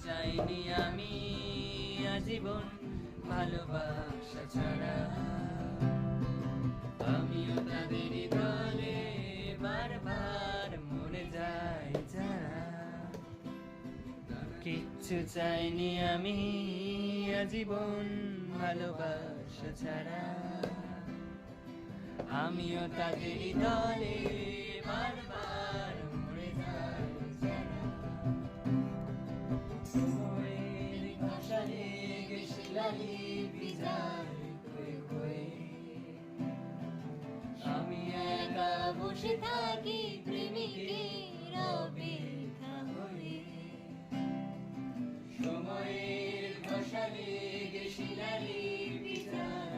চাইনি আমি আজীবন ভালোবাসা ছাড়া। আমিও তাদেরই দলে বারবার মরে যাই যারা। কিচ্ছু চাইনি আমি আজীবন ভালোবাসা ছাড়া। আমিও তাদেরই দলে বারবার মরে যাই যারা। সময়ের ঘষালে গেছিলালি বিজায় হয়ে হয়ে। আমি একা বসে থাকি প্রেমিকের অপেক্ষা হয়ে। সময়ের ঘষালে গেছিলালি বিজায়